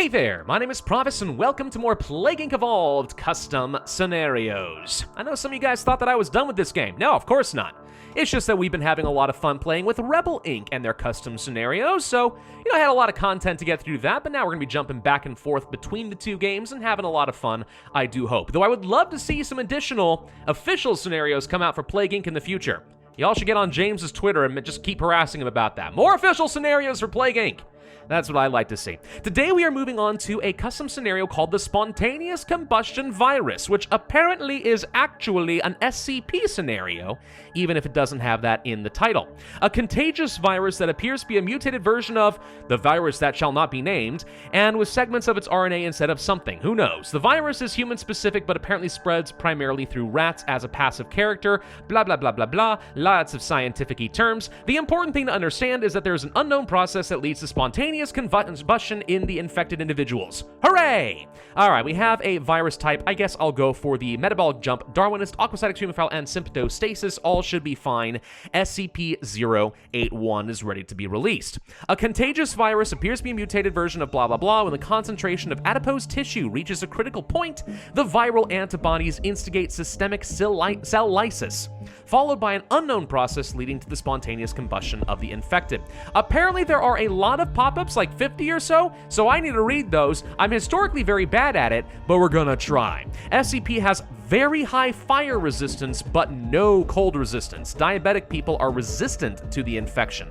Hey there, my name is Pravus and welcome to more Plague Inc. Evolved custom scenarios. I know some of you guys thought that I was done with this game. No, of course not. It's just that we've been having a lot of fun playing with Rebel Inc. and their custom scenarios, so, I had a lot of content to get through that, but now we're going to be jumping back and forth between the two games and having a lot of fun, I do hope. Though I would love to see some additional official scenarios come out for Plague Inc. in the future. Y'all should get on James's Twitter and just keep harassing him about that. More official scenarios for Plague Inc. That's what I like to see. Today we are moving on to a custom scenario called the Spontaneous Combustion Virus, which apparently is actually an SCP scenario, even if it doesn't have that in the title. A contagious virus that appears to be a mutated version of the virus that shall not be named, and with segments of its RNA instead of something. Who knows? The virus is human-specific, but apparently spreads primarily through rats as a passive character, blah blah blah blah blah, lots of scientific-y terms. The important thing to understand is that there is an unknown process that leads to spontaneous combustion in the infected individuals. Hooray! Alright, we have a virus type. I guess I'll go for the metabolic jump, Darwinist, aquastatic humophile, and symptostasis. All should be fine. SCP-081 is ready to be released. A contagious virus appears to be a mutated version of blah blah blah. When the concentration of adipose tissue reaches a critical point, the viral antibodies instigate systemic cell lysis, followed by an unknown process leading to the spontaneous combustion of the infected. Apparently there are a lot of pop-ups, like 50 or so I need to read those. I'm historically very bad at it, but we're gonna try. SCP has very high fire resistance, but no cold resistance. Diabetic people are resistant to the infection.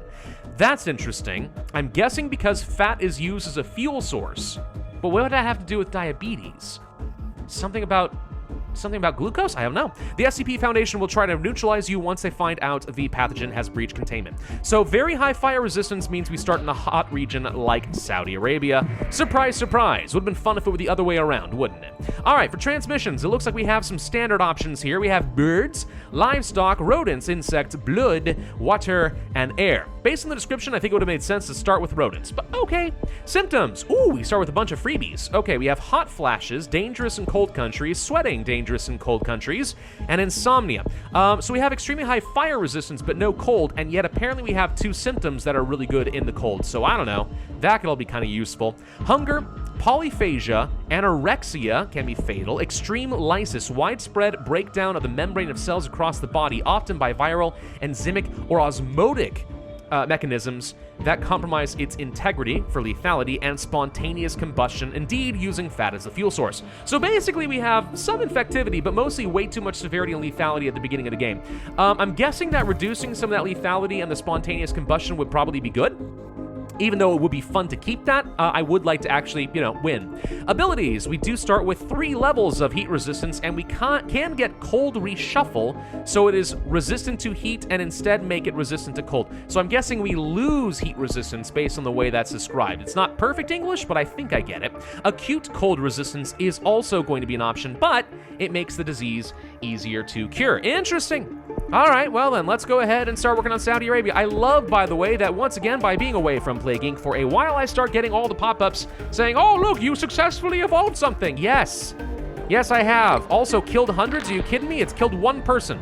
That's interesting. I'm guessing because fat is used as a fuel source. But what would that have to do with diabetes? Something about glucose? I don't know. The SCP Foundation will try to neutralize you once they find out the pathogen has breached containment. So very high fire resistance means we start in a hot region like Saudi Arabia. Surprise, surprise. Would have been fun if it were the other way around, wouldn't it? All right, for transmissions, it looks like we have some standard options here. We have birds, livestock, rodents, insects, blood, water, and air. Based on the description, I think it would have made sense to start with rodents, but okay. Symptoms. Ooh, we start with a bunch of freebies. Okay, we have hot flashes, dangerous in cold countries, sweating, dangerous in cold countries, and insomnia. So we have extremely high fire resistance, but no cold, and yet apparently we have two symptoms that are really good in the cold. So I don't know. That could all be kind of useful. Hunger, polyphagia, anorexia can be fatal. Extreme lysis, widespread breakdown of the membrane of cells across the body, often by viral, enzymic, or osmotic mechanisms that compromise its integrity for lethality, and spontaneous combustion, indeed using fat as a fuel source. So basically we have some infectivity, but mostly way too much severity and lethality at the beginning of the game. I'm guessing that reducing some of that lethality and the spontaneous combustion would probably be good. Even though it would be fun to keep that, I would like to actually, win. Abilities. We do start with 3 levels of heat resistance, and we can get cold reshuffle, so it is resistant to heat and instead make it resistant to cold. So I'm guessing we lose heat resistance based on the way that's described. It's not perfect English, but I think I get it. Acute cold resistance is also going to be an option, but it makes the disease easier to cure. Interesting. All right, well then, let's go ahead and start working on Saudi Arabia. I love, by the way, that once again, by being away from Plague Inc. for a while, I start getting all the pop-ups saying, oh, look, you successfully evolved something. Yes. Yes, I have. Also killed hundreds. Are you kidding me? It's killed one person.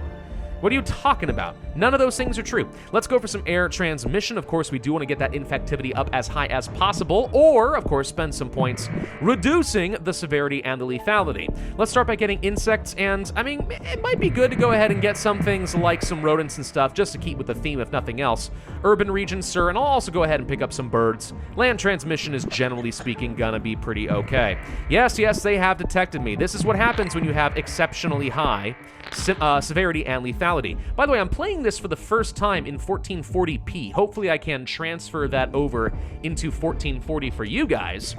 What are you talking about? None of those things are true. Let's go for some air transmission. Of course, we do want to get that infectivity up as high as possible, or, of course, spend some points reducing the severity and the lethality. Let's start by getting insects, and, I mean, it might be good to go ahead and get some things like some rodents and stuff, just to keep with the theme, if nothing else. Urban regions, sir, and I'll also go ahead and pick up some birds. Land transmission is, generally speaking, gonna be pretty okay. Yes, they have detected me. This is what happens when you have exceptionally high severity and lethality. By the way, I'm playing this for the first time in 1440p. Hopefully I can transfer that over into 1440 for you guys.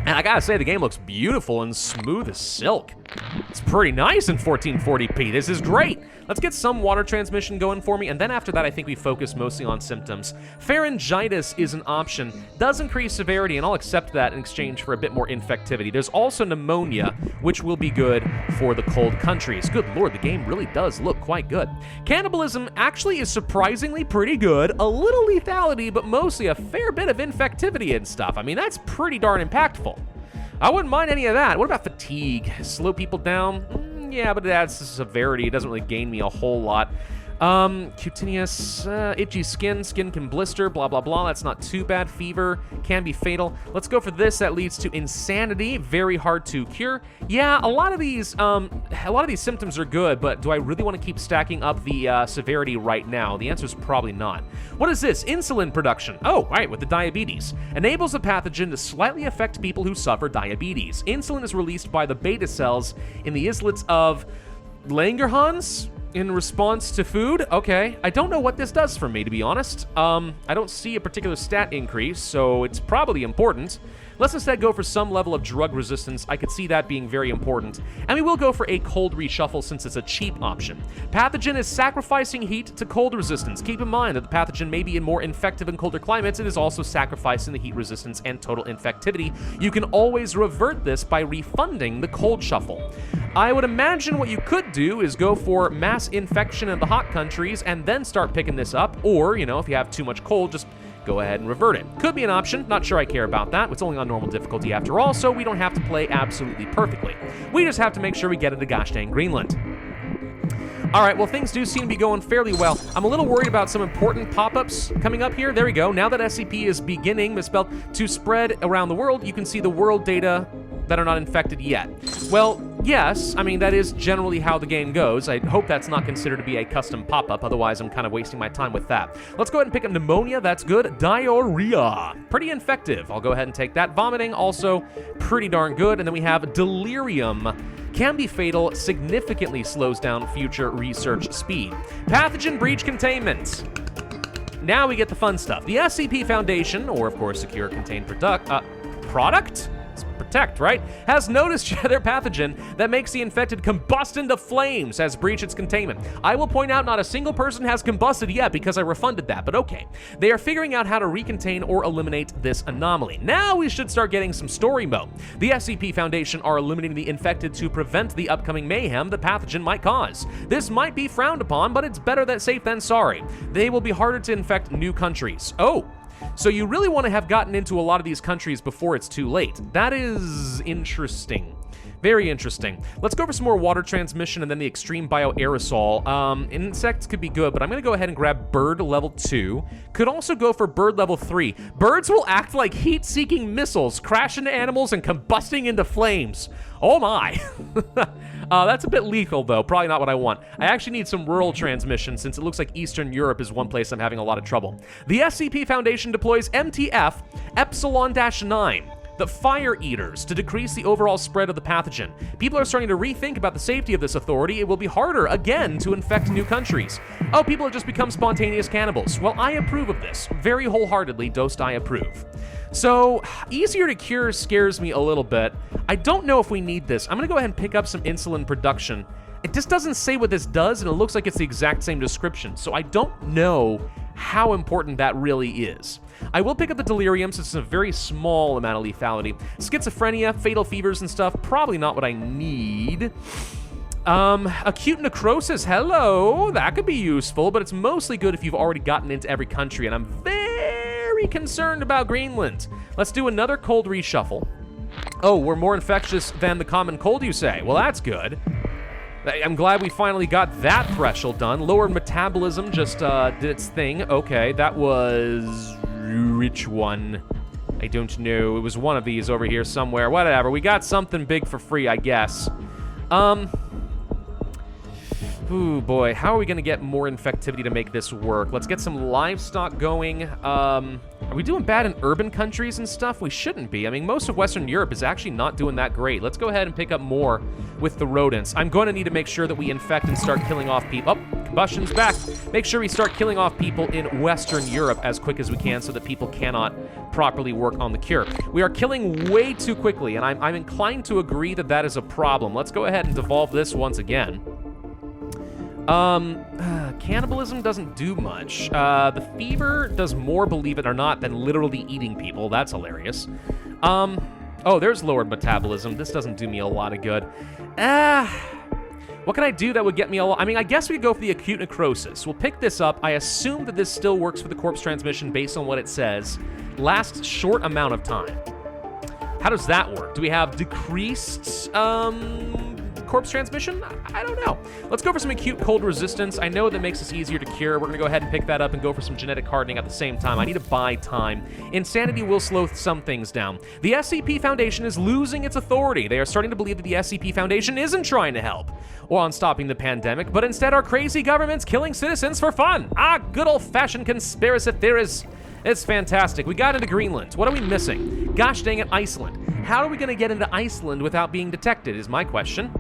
And I gotta say, the game looks beautiful and smooth as silk. It's pretty nice in 1440p. This is great. Let's get some water transmission going for me, and then after that, I think we focus mostly on symptoms. Pharyngitis is an option. Does increase severity, and I'll accept that in exchange for a bit more infectivity. There's also pneumonia, which will be good for the cold countries. Good lord, the game really does look quite good. Cannibalism actually is surprisingly pretty good. A little lethality, but mostly a fair bit of infectivity and stuff. I mean, that's pretty darn impactful. I wouldn't mind any of that. What about fatigue? Slow people down? Yeah, but that's the severity. It doesn't really gain me a whole lot. Cutaneous, itchy skin can blister, blah, blah, blah. That's not too bad. Fever can be fatal. Let's go for this. That leads to insanity. Very hard to cure. Yeah, a lot of these symptoms are good, but do I really want to keep stacking up the severity right now? The answer is probably not. What is this? Insulin production. Oh, right, with the diabetes. Enables the pathogen to slightly affect people who suffer diabetes. Insulin is released by the beta cells in the islets of Langerhans in response to food. Okay, I don't know what this does for me, to be honest. I don't see a particular stat increase, so it's probably important. Let's instead go for some level of drug resistance. I could see that being very important. And we will go for a cold reshuffle since it's a cheap option. Pathogen is sacrificing heat to cold resistance. Keep in mind that the pathogen may be more infective in colder climates. It is also sacrificing the heat resistance and total infectivity. You can always revert this by refunding the cold shuffle. I would imagine what you could do is go for mass infection in the hot countries and then start picking this up. Or, you know, if you have too much cold, just go ahead and revert it. Could be an option. Not sure I care about that. It's only on normal difficulty after all, so we don't have to play absolutely perfectly. We just have to make sure we get into gosh dang Greenland. All right, well, things do seem to be going fairly well. I'm a little worried about some important pop-ups coming up here. There we go. Now that SCP is beginning, misspelled, to spread around the world, you can see the world data that are not infected yet. Well, yes, I mean, that is generally how the game goes. I hope that's not considered to be a custom pop-up, otherwise I'm kind of wasting my time with that. Let's go ahead and pick up pneumonia, that's good. Diarrhea, pretty infective. I'll go ahead and take that. Vomiting, also pretty darn good. And then we have delirium. Can be fatal, significantly slows down future research speed. Pathogen breach containment. Now we get the fun stuff. The SCP Foundation, or of course Secure Contained Product? It's protect, right? Has noticed their pathogen that makes the infected combust into flames, has breached its containment. I will point out not a single person has combusted yet because I refunded that, but okay. They are figuring out how to recontain or eliminate this anomaly. Now we should start getting some story mode. The SCP Foundation are eliminating the infected to prevent the upcoming mayhem the pathogen might cause. This might be frowned upon, but it's better that safe than sorry. They will be harder to infect new countries. Oh. So you really want to have gotten into a lot of these countries before it's too late. That is interesting. Very interesting. Let's go for some more water transmission and then the extreme bioaerosol. Insects could be good, but I'm going to go ahead and grab bird level 2. Could also go for bird level 3. Birds will act like heat-seeking missiles, crash into animals and combusting into flames. Oh my. That's a bit lethal, though. Probably not what I want. I actually need some rural transmission, since it looks like Eastern Europe is one place I'm having a lot of trouble. The SCP Foundation deploys MTF Epsilon-9, the Fire Eaters, to decrease the overall spread of the pathogen. People are starting to rethink about the safety of this authority. It will be harder, again, to infect new countries. Oh, people have just become spontaneous cannibals. Well, I approve of this. Very wholeheartedly, Dost I approve. So, easier to cure scares me a little bit. I don't know if we need this. I'm going to go ahead and pick up some insulin production. It just doesn't say what this does, and it looks like it's the exact same description. So I don't know how important that really is. I will pick up the delirium since it's a very small amount of lethality. Schizophrenia, fatal fevers and stuff, probably not what I need. Acute necrosis, hello, that could be useful, but it's mostly good if you've already gotten into every country, and I'm very concerned about Greenland. Let's do another cold reshuffle. Oh, we're more infectious than the common cold, you say? Well, that's good. I'm glad we finally got that threshold done. Lowered metabolism just did its thing. Okay, that was... which one? I don't know. It was one of these over here somewhere. Whatever. We got something big for free, I guess. Ooh, boy. How are we going to get more infectivity to make this work? Let's get some livestock going. Are we doing bad in urban countries and stuff? We shouldn't be. I mean, most of Western Europe is actually not doing that great. Let's go ahead and pick up more with the rodents. I'm going to need to make sure that we infect and start killing off people. Oh, combustion's back. Make sure we start killing off people in Western Europe as quick as we can so that people cannot properly work on the cure. We are killing way too quickly, and I'm inclined to agree that that is a problem. Let's go ahead and devolve this once again. Cannibalism doesn't do much. The fever does more, believe it or not, than literally eating people. That's hilarious. Oh, there's lowered metabolism. This doesn't do me a lot of good. What can I do that would get me a lot? I mean, I guess we could go for the acute necrosis. We'll pick this up. I assume that this still works for the corpse transmission based on what it says. Lasts short amount of time. How does that work? Do we have decreased, corpse transmission? I don't know. Let's go for some acute cold resistance. I know that makes us easier to cure. We're going to go ahead and pick that up and go for some genetic hardening at the same time. I need to buy time. Insanity will slow some things down. The SCP Foundation is losing its authority. They are starting to believe that the SCP Foundation isn't trying to help or on stopping the pandemic, but instead are crazy governments killing citizens for fun. Good old-fashioned conspiracy theories. It's fantastic. We got into Greenland. What are we missing? Gosh dang it, Iceland. How are we going to get into Iceland without being detected is my question.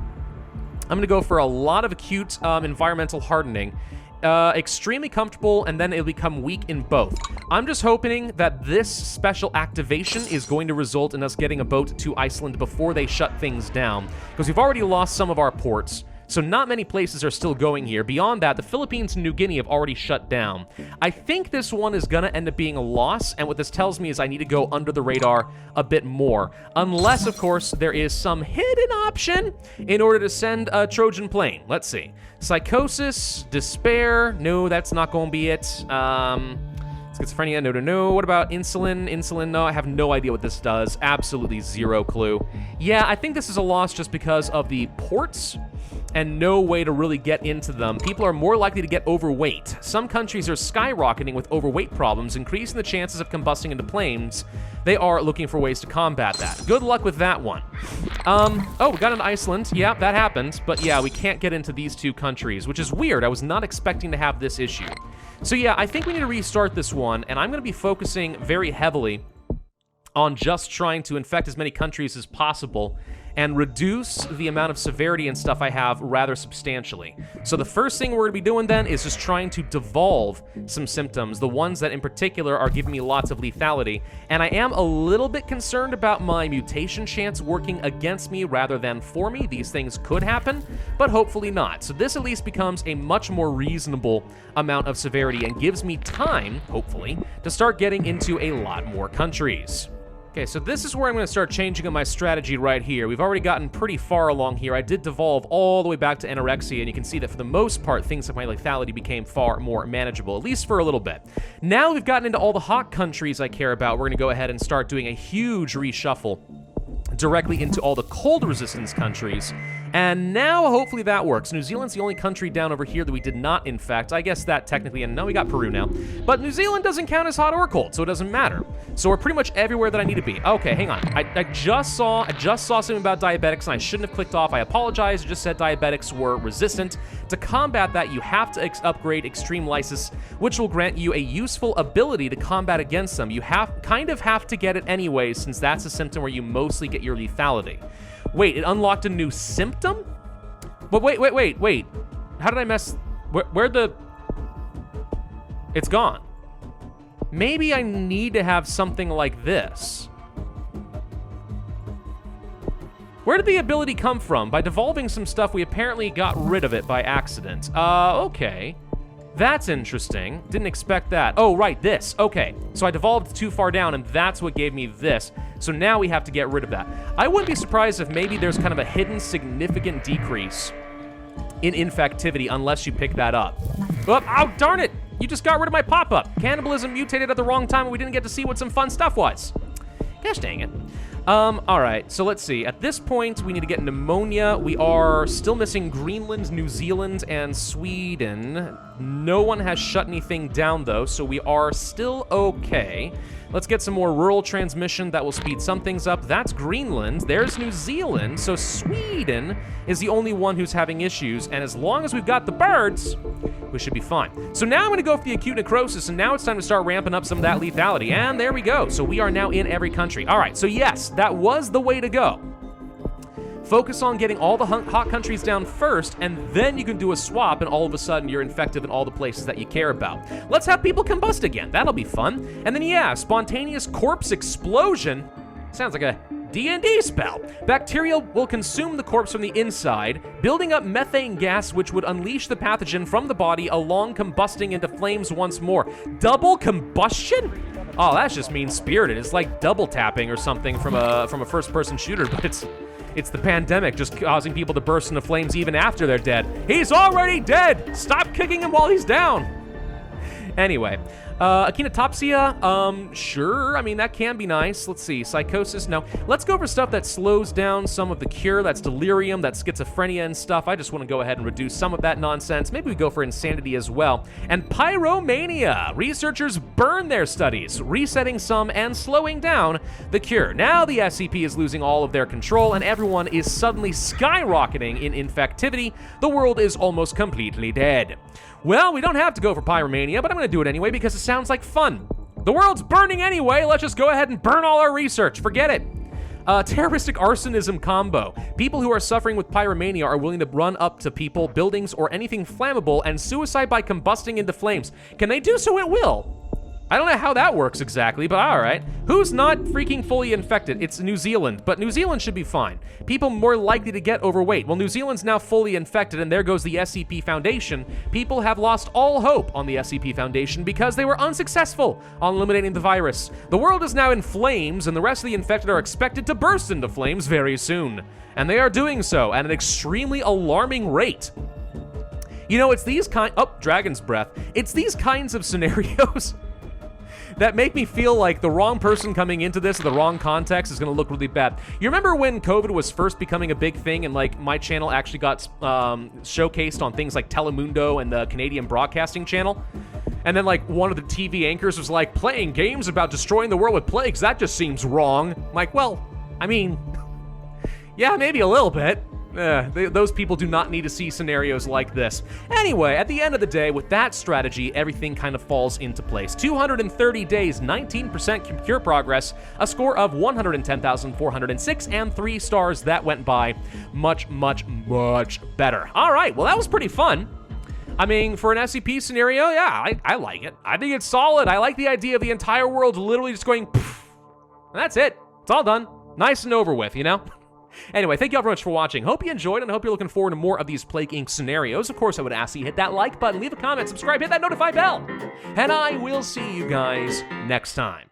I'm going to go for a lot of acute environmental hardening. Extremely comfortable, and then it'll become weak in both. I'm just hoping that this special activation is going to result in us getting a boat to Iceland before they shut things down, because we've already lost some of our ports. So not many places are still going here. Beyond that, the Philippines and New Guinea have already shut down. I think this one is going to end up being a loss, and what this tells me is I need to go under the radar a bit more. Unless, of course, there is some hidden option in order to send a Trojan plane. Let's see. Psychosis, despair. No, that's not going to be it. Schizophrenia, no. What about insulin? Insulin, no, I have no idea what this does. Absolutely zero clue. Yeah, I think this is a loss just because of the ports and no way to really get into them. People are more likely to get overweight. Some countries are skyrocketing with overweight problems, increasing the chances of combusting into flames. They are looking for ways to combat that. Good luck with that one. Oh, we got into Iceland. Yeah, that happened. But yeah, we can't get into these two countries, which is weird. I was not expecting to have this issue. So yeah, I think we need to restart this one, and I'm going to be focusing very heavily on just trying to infect as many countries as possible and reduce the amount of severity and stuff I have rather substantially. So the first thing we're going to be doing then is just trying to devolve some symptoms, the ones that in particular are giving me lots of lethality, and I am a little bit concerned about my mutation chance working against me rather than for me. These things could happen, but hopefully not. So this at least becomes a much more reasonable amount of severity and gives me time, hopefully, to start getting into a lot more countries. Okay, so this is where I'm going to start changing up my strategy right here. We've already gotten pretty far along here. I did devolve all the way back to anorexia, and you can see that for the most part, things like my lethality became far more manageable, at least for a little bit. Now we've gotten into all the hot countries I care about, we're going to go ahead and start doing a huge reshuffle directly into all the cold resistance countries. And now, hopefully that works. New Zealand's the only country down over here that we did not infect. I guess that technically, and no, we got Peru now. But New Zealand doesn't count as hot or cold, so it doesn't matter. So we're pretty much everywhere that I need to be. Okay, hang on. I just saw something about diabetics, and I shouldn't have clicked off. I apologize. I just said diabetics were resistant. To combat that, you have to upgrade Extreme Lysis, which will grant you a useful ability to combat against them. You kind of have to get it anyway, since that's a symptom where you mostly get your lethality. Wait, it unlocked a new symptom? But wait. How did I mess? Where'd the... It's gone. Maybe I need to have something like this. Where did the ability come from? By devolving some stuff, we apparently got rid of it by accident. Okay. That's interesting. Didn't expect that. Oh, right, this. Okay, so I devolved too far down, and that's what gave me this. So now we have to get rid of that. I wouldn't be surprised if maybe there's kind of a hidden significant decrease in infectivity unless you pick that up. Oh, darn it! You just got rid of my pop-up. Cannibalism mutated at the wrong time, and we didn't get to see what some fun stuff was. Gosh dang it. All right, so let's see. At this point, we need to get pneumonia. We are still missing Greenland, New Zealand, and Sweden. No one has shut anything down, though, so we are still okay. Let's get some more rural transmission that will speed some things up. That's Greenland. There's New Zealand. So Sweden is the only one who's having issues, and as long as we've got the birds, we should be fine. So now I'm going to go for the acute necrosis, and now it's time to start ramping up some of that lethality. And there we go. So we are now in every country. All right, so yes, that was the way to go. Focus on getting all the hot countries down first, and then you can do a swap, and all of a sudden you're infective in all the places that you care about. Let's have people combust again. That'll be fun. And then, yeah, spontaneous corpse explosion. Sounds like a D&D spell. Bacteria will consume the corpse from the inside, building up methane gas, which would unleash the pathogen from the body, along combusting into flames once more. Double combustion? Oh, that's just mean-spirited. It's like double tapping or something from a first-person shooter, but it's the pandemic just causing people to burst into flames even after they're dead. He's already dead! Stop kicking him while he's down! Anyway, Echinopsia, sure. I mean, that can be nice. Let's see. Psychosis, no. Let's go for stuff that slows down some of the cure. That's delirium, that's schizophrenia and stuff. I just want to go ahead and reduce some of that nonsense. Maybe we go for insanity as well. And pyromania. Researchers burn their studies, resetting some and slowing down the cure. Now the SCP is losing all of their control, and everyone is suddenly skyrocketing in infectivity. The world is almost completely dead. Well, we don't have to go for pyromania, but I'm going to do it anyway because it sounds like fun. The world's burning anyway. Let's just go ahead and burn all our research. Forget it. Terroristic arsonism combo. People who are suffering with pyromania are willing to run up to people, buildings, or anything flammable and suicide by combusting into flames. Can they do so at will? I don't know how that works exactly, but all right. Who's not freaking fully infected? It's New Zealand, but New Zealand should be fine. People more likely to get overweight. Well, New Zealand's now fully infected, and there goes the SCP Foundation. People have lost all hope on the SCP Foundation because they were unsuccessful on eliminating the virus. The world is now in flames, and the rest of the infected are expected to burst into flames very soon. And they are doing so at an extremely alarming rate. You know, it's these Dragon's Breath. It's these kinds of scenarios that make me feel like the wrong person coming into this in the wrong context is going to look really bad. You remember when COVID was first becoming a big thing and like my channel actually got showcased on things like Telemundo and the Canadian Broadcasting Channel? And then like one of the TV anchors was like, playing games about destroying the world with plagues, that just seems wrong. I'm like, well, I mean, yeah, maybe a little bit. Those people do not need to see scenarios like this. Anyway, at the end of the day, with that strategy, everything kind of falls into place. 230 days, 19% cure progress, a score of 110,406, and 3 stars. That went by much, much, much better. All right, well, that was pretty fun. I mean, for an SCP scenario, yeah, I like it. I think it's solid. I like the idea of the entire world literally just going, poof, and that's it. It's all done. Nice and over with, you know? Anyway, thank you all very much for watching. Hope you enjoyed, and I hope you're looking forward to more of these Plague Inc. scenarios. Of course, I would ask you hit that like button, leave a comment, subscribe, hit that notify bell, and I will see you guys next time.